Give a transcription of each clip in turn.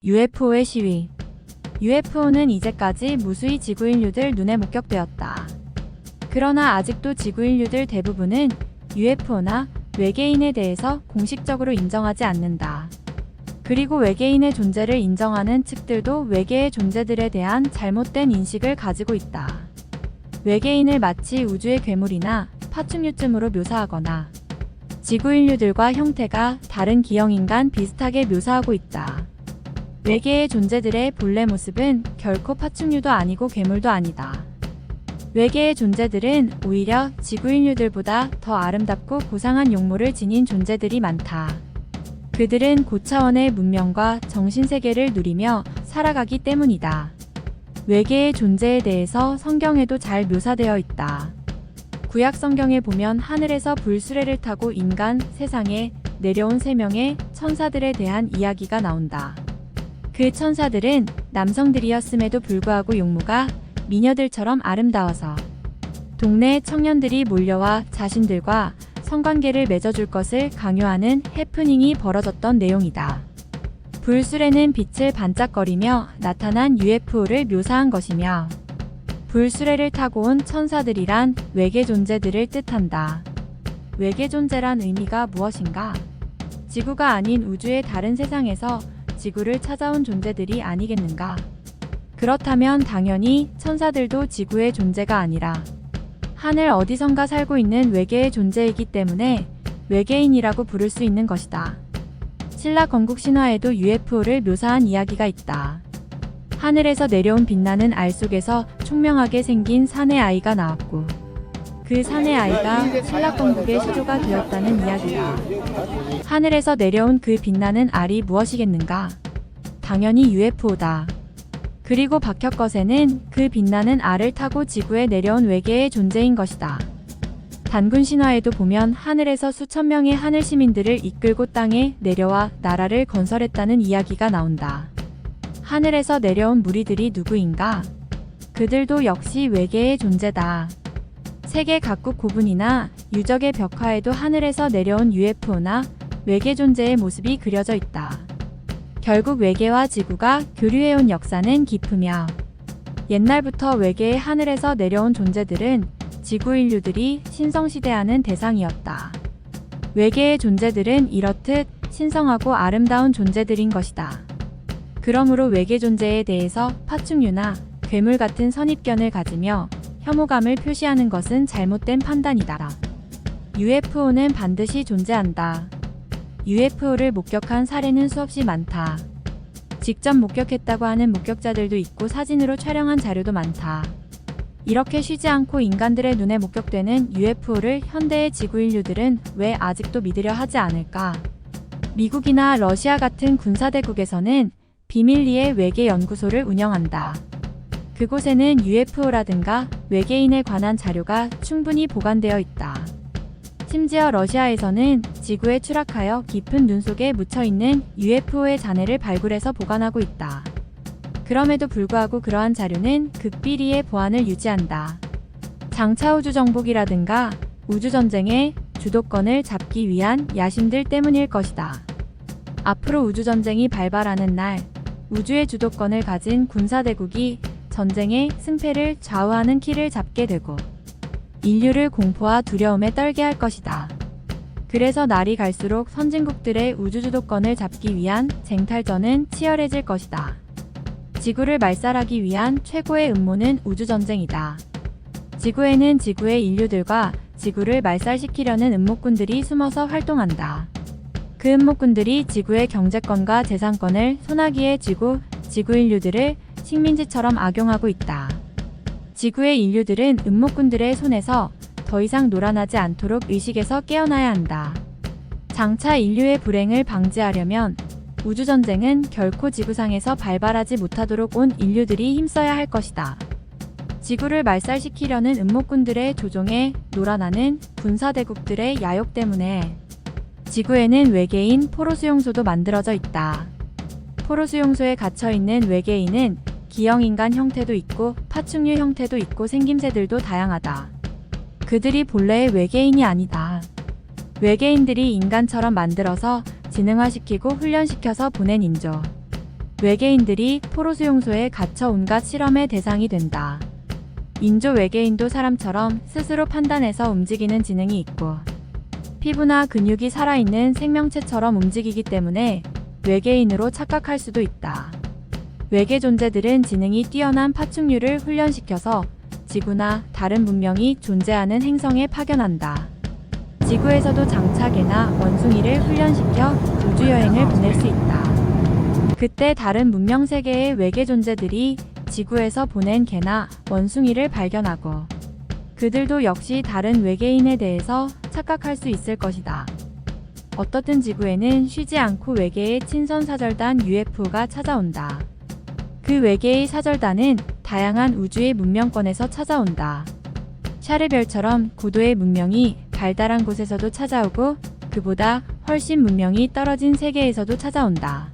UFO의 시위. UFO는 이제까지 무수히 지구 인류들 눈에 목격되었다. 그러나 아직도 지구 인류들 대부분은 UFO나 외계인에 대해서 공식적으로 인정하지 않는다. 그리고 외계인의 존재를 인정하는 측들도 외계의 존재들에 대한 잘못된 인식을 가지고 있다. 외계인을 마치 우주의 괴물이나 파충류쯤으로 묘사하거나 지구 인류들과 형태가 다른 기형인간 비슷하게 묘사하고 있다. 외계의 존재들의 본래 모습은 결코 파충류도 아니고 괴물도 아니다. 외계의 존재들은 오히려 지구 인류들보다 더 아름답고 고상한 용모를 지닌 존재들이 많다. 그들은 고차원의 문명과 정신세계를 누리며 살아가기 때문이다. 외계의 존재에 대해서 성경에도 잘 묘사되어 있다. 구약 성경에 보면 하늘에서 불수레를 타고 인간 세상에 내려온 3명의 천사들에 대한 이야기가 나온다. 그 천사들은 남성들이었음에도 불구하고 용모가 미녀들처럼 아름다워서 동네 청년들이 몰려와 자신들과 성관계를 맺어줄 것을 강요하는 해프닝이 벌어졌던 내용이다. 불수레는 빛을 반짝거리며 나타난 UFO를 묘사한 것이며 불수레를 타고 온 천사들이란 외계 존재들을 뜻한다. 외계 존재란 의미가 무엇인가? 지구가 아닌 우주의 다른 세상에서 지구를 찾아온 존재들이 아니겠는가? 그렇다면 당연히 천사들도 지구의 존재가 아니라 하늘 어디선가 살고 있는 외계의 존재이기 때문에 외계인이라고 부를 수 있는 것이다. 신라 건국 신화에도 UFO를 묘사한 이야기가 있다. 하늘에서 내려온 빛나는 알 속에서 총명하게 생긴 사내 아이가 나왔고 그 사내 아이가 신라 건국의 시조가 되었다는 이야기다. 하늘에서 내려온 그 빛나는 알이 무엇이겠는가? 당연히 UFO다. 그리고 박혁거세는 그 빛나는 알을 타고 지구에 내려온 외계의 존재인 것이다. 단군 신화에도 보면 하늘에서 수천 명의 하늘 시민들을 이끌고 땅에 내려와 나라를 건설했다는 이야기가 나온다. 하늘에서 내려온 무리들이 누구인가? 그들도 역시 외계의 존재다. 세계 각국 고분이나 유적의 벽화에도 하늘에서 내려온 UFO나 외계 존재의 모습이 그려져 있다. 결국 외계와 지구가 교류해온 역사는 깊으며 옛날부터 외계의 하늘에서 내려온 존재들은 지구 인류들이 신성시대하는 대상이었다. 외계의 존재들은 이렇듯 신성하고 아름다운 존재들인 것이다. 그러므로 외계 존재에 대해서 파충류나 괴물 같은 선입견을 가지며 혐오감을 표시하는 것은 잘못된 판단이다. UFO는 반드시 존재한다. UFO를 목격한 사례는 수없이 많다. 직접 목격했다고 하는 목격자들도 있고 사진으로 촬영한 자료도 많다. 이렇게 쉬지 않고 인간들의 눈에 목격되는 UFO를 현대의 지구 인류들은 왜 아직도 믿으려 하지 않을까? 미국이나 러시아 같은 군사대국에서는 비밀리에 외계 연구소를 운영한다. 그곳에는 UFO라든가 외계인에 관한 자료가 충분히 보관되어 있다. 심지어 러시아에서는 지구에 추락하여 깊은 눈 속에 묻혀있는 UFO의 잔해를 발굴해서 보관하고 있다. 그럼에도 불구하고 그러한 자료는 극비리의 보안을 유지한다. 장차 우주정복이라든가 우주전쟁의 주도권을 잡기 위한 야심들 때문일 것이다. 앞으로 우주전쟁이 발발하는 날, 우주의 주도권을 가진 군사대국이 전쟁의 승패를 좌우하는 키를 잡게 되고 인류를 공포와 두려움에 떨게 할 것이다. 그래서 날이 갈수록 선진국들의 우주 주도권을 잡기 위한 쟁탈전은 치열해질 것이다. 지구를 말살하기 위한 최고의 음모는 우주전쟁이다. 지구에는 지구의 인류들과 지구를 말살시키려는 음모꾼들이 숨어서 활동한다. 그 음모꾼들이 지구의 경제권과 재산권을 손아귀에 쥐고 지구 인류들을 식민지처럼 악용하고 있다. 지구의 인류들은 음모꾼들의 손에서 더 이상 놀아나지 않도록 의식에서 깨어나야 한다. 장차 인류의 불행을 방지하려면 우주전쟁은 결코 지구상에서 발발하지 못하도록 온 인류들이 힘써야 할 것이다. 지구를 말살시키려는 음모꾼들의 조종에 놀아나는 군사대국들의 야욕 때문에 지구에는 외계인 포로수용소도 만들어져 있다. 포로수용소에 갇혀있는 외계인은 기형인간 형태도 있고 파충류 형태도 있고 생김새들도 다양하다. 그들이 본래의 외계인이 아니다. 외계인들이 인간처럼 만들어서 지능화시키고 훈련시켜서 보낸 인조. 외계인들이 포로 수용소에 갇혀 온갖 실험의 대상이 된다. 인조 외계인도 사람처럼 스스로 판단해서 움직이는 지능이 있고 피부나 근육이 살아있는 생명체처럼 움직이기 때문에 외계인으로 착각할 수도 있다. 외계 존재들은 지능이 뛰어난 파충류를 훈련시켜서 지구나 다른 문명이 존재하는 행성에 파견한다. 지구에서도 장차개나 원숭이를 훈련시켜 우주여행을 보낼 수 있다. 그때 다른 문명 세계의 외계 존재들이 지구에서 보낸 개나 원숭이를 발견하고 그들도 역시 다른 외계인에 대해서 착각할 수 있을 것이다. 어떻든 지구에는 쉬지 않고 외계의 친선사절단 UFO가 찾아온다. 그 외계의 사절단은 다양한 우주의 문명권에서 찾아온다. 샤르별처럼 고도의 문명이 발달한 곳에서도 찾아오고 그보다 훨씬 문명이 떨어진 세계에서도 찾아온다.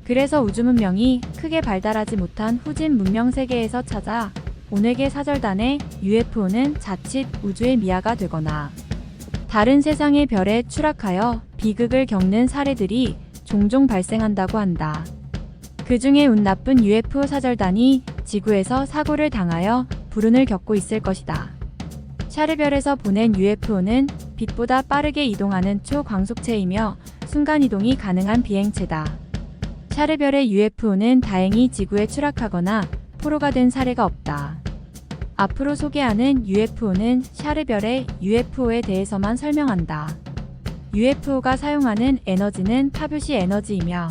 그래서 우주 문명이 크게 발달하지 못한 후진 문명 세계에서 찾아 온외계 사절단의 UFO는 자칫 우주의 미아가 되거나 다른 세상의 별에 추락하여 비극을 겪는 사례들이 종종 발생한다고 한다. 그 중에 운 나쁜 UFO 사절단이 지구에서 사고를 당하여 불운을 겪고 있을 것이다. 샤르별에서 보낸 UFO는 빛보다 빠르게 이동하는 초광속체이며 순간이동이 가능한 비행체다. 샤르별의 UFO는 다행히 지구에 추락하거나 포로가 된 사례가 없다. 앞으로 소개하는 UFO는 샤르별의 UFO에 대해서만 설명한다. UFO가 사용하는 에너지는 파뷸시 에너지이며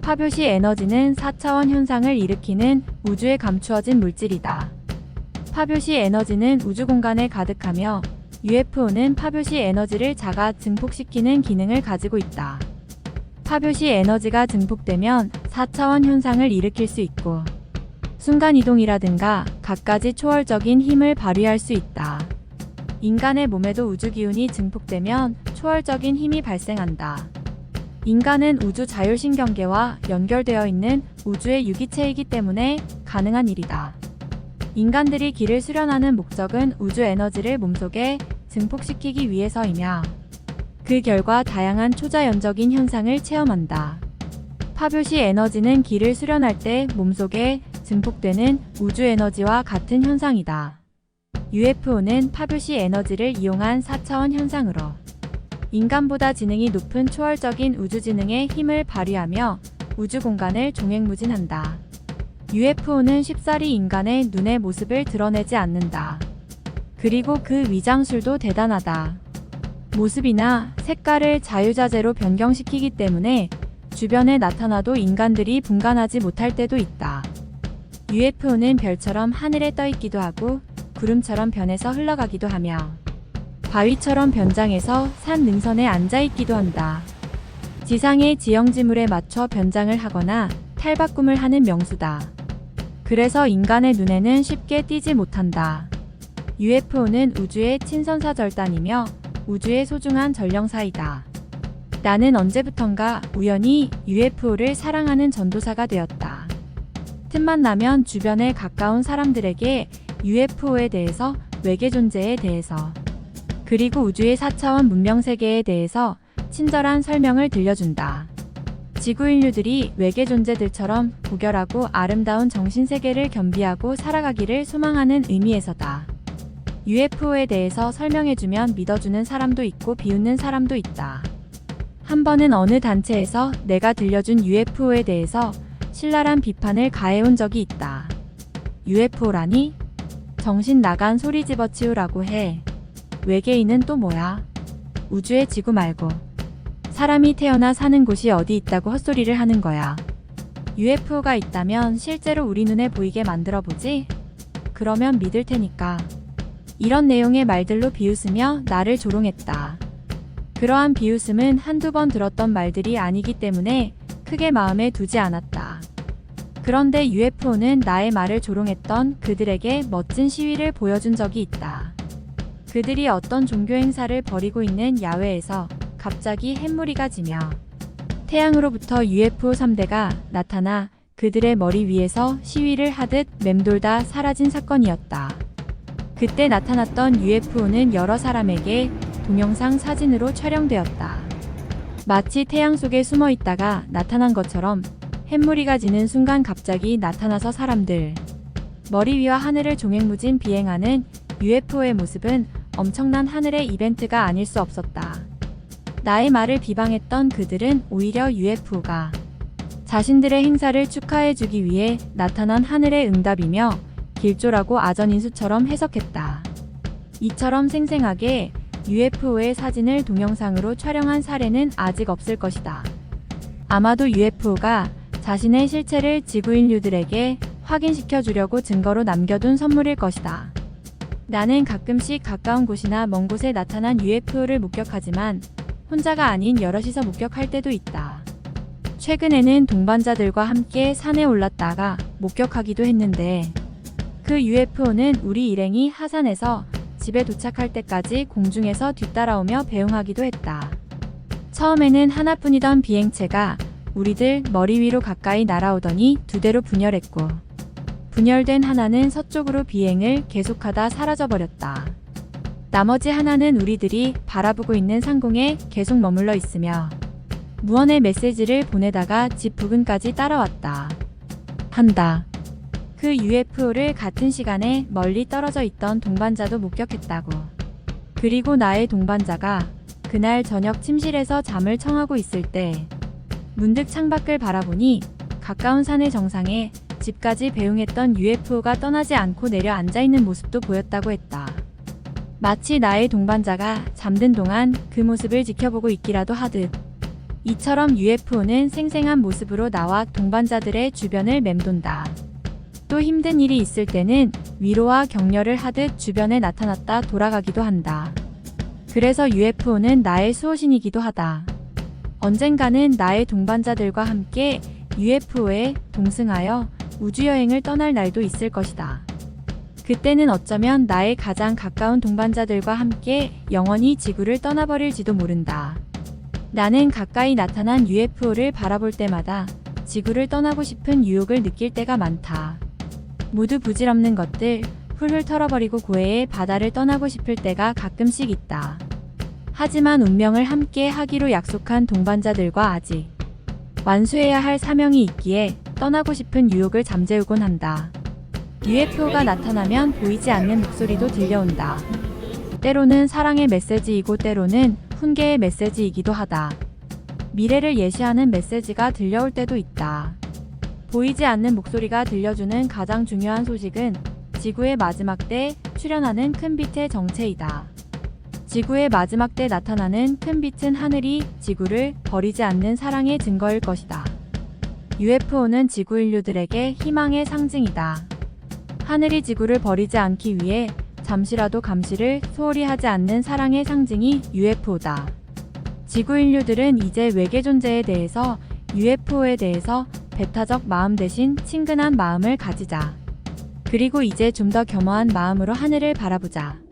파뷸시 에너지는 4차원 현상을 일으키는 우주에 감추어진 물질이다. 파뷸시 에너지는 우주 공간에 가득하며 UFO는 파뷸시 에너지를 자가 증폭시키는 기능을 가지고 있다. 파뷸시 에너지가 증폭되면 4차원 현상을 일으킬 수 있고 순간이동이라든가 갖가지 초월적인 힘을 발휘할 수 있다. 인간의 몸에도 우주 기운이 증폭되면 초월적인 힘이 발생한다. 인간은 우주 자율신경계와 연결되어 있는 우주의 유기체이기 때문에 가능한 일이다. 인간들이 기를 수련하는 목적은 우주 에너지를 몸속에 증폭시키기 위해서이며 그 결과 다양한 초자연적인 현상을 체험한다. 파뷸시 에너지는 기를 수련할 때 몸속에 증폭되는 우주 에너지와 같은 현상이다. UFO는 파뷸시 에너지를 이용한 4차원 현상으로 인간보다 지능이 높은 초월적인 우주지능의 힘을 발휘하며 우주 공간을 종횡무진한다. UFO는 쉽사리 인간의 눈의 모습을 드러내지 않는다. 그리고 그 위장술도 대단하다. 모습이나 색깔을 자유자재로 변경시키기 때문에 주변에 나타나도 인간들이 분간하지 못할 때도 있다. UFO는 별처럼 하늘에 떠 있기도 하고 구름처럼 변해서 흘러가기도 하며 바위처럼 변장해서 산 능선에 앉아 있기도 한다. 지상의 지형지물에 맞춰 변장을 하거나 탈바꿈을 하는 명수다. 그래서 인간의 눈에는 쉽게 띄지 못한다. UFO는 우주의 친선사절단이며 우주의 소중한 전령사이다. 나는 언제부턴가 우연히 UFO를 사랑하는 전도사가 되었다. 틈만 나면 주변에 가까운 사람들에게 UFO에 대해서, 외계 존재에 대해서, 그리고 우주의 4차원 문명세계에 대해서 친절한 설명을 들려준다. 지구 인류들이 외계 존재들처럼 고결하고 아름다운 정신세계를 겸비하고 살아가기를 소망하는 의미에서다. UFO에 대해서 설명해주면 믿어주는 사람도 있고 비웃는 사람도 있다. 한 번은 어느 단체에서 내가 들려준 UFO에 대해서 신랄한 비판을 가해온 적이 있다. UFO라니? 정신 나간 소리 집어치우라고 해. 외계인은 또 뭐야? 우주의 지구 말고 사람이 태어나 사는 곳이 어디 있다고 헛소리를 하는 거야. UFO가 있다면 실제로 우리 눈에 보이게 만들어보지? 그러면 믿을 테니까. 이런 내용의 말들로 비웃으며 나를 조롱했다. 그러한 비웃음은 한두 번 들었던 말들이 아니기 때문에 크게 마음에 두지 않았다. 그런데 UFO는 나의 말을 조롱했던 그들에게 멋진 시위를 보여준 적이 있다. 그들이 어떤 종교 행사를 벌이고 있는 야외에서 갑자기 햇무리가 지며 태양으로부터 UFO 3대가 나타나 그들의 머리 위에서 시위를 하듯 맴돌다 사라진 사건이었다. 그때 나타났던 UFO는 여러 사람에게 동영상 사진으로 촬영되었다. 마치 태양 속에 숨어 있다가 나타난 것처럼 햇무리가 지는 순간 갑자기 나타나서 사람들 머리 위와 하늘을 종횡무진 비행하는 UFO의 모습은 엄청난 하늘의 이벤트가 아닐 수 없었다. 나의 말을 비방했던 그들은 오히려 UFO가 자신들의 행사를 축하해주기 위해 나타난 하늘의 응답이며 길조라고 아전인수처럼 해석했다. 이처럼 생생하게 UFO의 사진을 동영상으로 촬영한 사례는 아직 없을 것이다. 아마도 UFO가 자신의 실체를 지구인류들에게 확인시켜 주려고 증거로 남겨둔 선물일 것이다. 나는 가끔씩 가까운 곳이나 먼 곳에 나타난 UFO를 목격하지만 혼자가 아닌 여럿이서 목격할 때도 있다. 최근에는 동반자들과 함께 산에 올랐다가 목격하기도 했는데 그 UFO는 우리 일행이 하산해서 집에 도착할 때까지 공중에서 뒤따라오며 배웅하기도 했다. 처음에는 하나뿐이던 비행체가 우리들 머리 위로 가까이 날아오더니 두 대로 분열했고 분열된 하나는 서쪽으로 비행을 계속하다 사라져버렸다. 나머지 하나는 우리들이 바라보고 있는 상공에 계속 머물러 있으며 무언의 메시지를 보내다가 집 부근까지 따라왔다. 한다. 그 UFO를 같은 시간에 멀리 떨어져 있던 동반자도 목격했다고. 그리고 나의 동반자가 그날 저녁 침실에서 잠을 청하고 있을 때 문득 창밖을 바라보니 가까운 산의 정상에 집까지 배웅했던 UFO가 떠나지 않고 내려 앉아있는 모습도 보였다고 했다. 마치 나의 동반자가 잠든 동안 그 모습을 지켜보고 있기라도 하듯 이처럼 UFO는 생생한 모습으로 나와 동반자들의 주변을 맴돈다. 또 힘든 일이 있을 때는 위로와 격려를 하듯 주변에 나타났다 돌아가기도 한다. 그래서 UFO는 나의 수호신이기도 하다. 언젠가는 나의 동반자들과 함께 UFO에 동승하여 우주여행을 떠날 날도 있을 것이다. 그때는 어쩌면 나의 가장 가까운 동반자들과 함께 영원히 지구를 떠나버릴지도 모른다. 나는 가까이 나타난 UFO를 바라볼 때마다 지구를 떠나고 싶은 유혹을 느낄 때가 많다. 모두 부질없는 것들 훌훌 털어버리고 고해의 바다를 떠나고 싶을 때가 가끔씩 있다. 하지만 운명을 함께 하기로 약속한 동반자들과 아직 완수해야 할 사명이 있기에 떠나고 싶은 유혹을 잠재우곤 한다. UFO가 나타나면 보이지 않는 목소리도 들려온다. 때로는 사랑의 메시지이고 때로는 훈계의 메시지이기도 하다. 미래를 예시하는 메시지가 들려올 때도 있다. 보이지 않는 목소리가 들려주는 가장 중요한 소식은 지구의 마지막 때 출현하는 큰 빛의 정체이다. 지구의 마지막 때 나타나는 큰 빛은 하늘이 지구를 버리지 않는 사랑의 증거일 것이다. UFO는 지구 인류들에게 희망의 상징이다. 하늘이 지구를 버리지 않기 위해 잠시라도 감시를 소홀히 하지 않는 사랑의 상징이 UFO다. 지구 인류들은 이제 외계 존재에 대해서 UFO에 대해서 배타적 마음 대신 친근한 마음을 가지자. 그리고 이제 좀 더 겸허한 마음으로 하늘을 바라보자.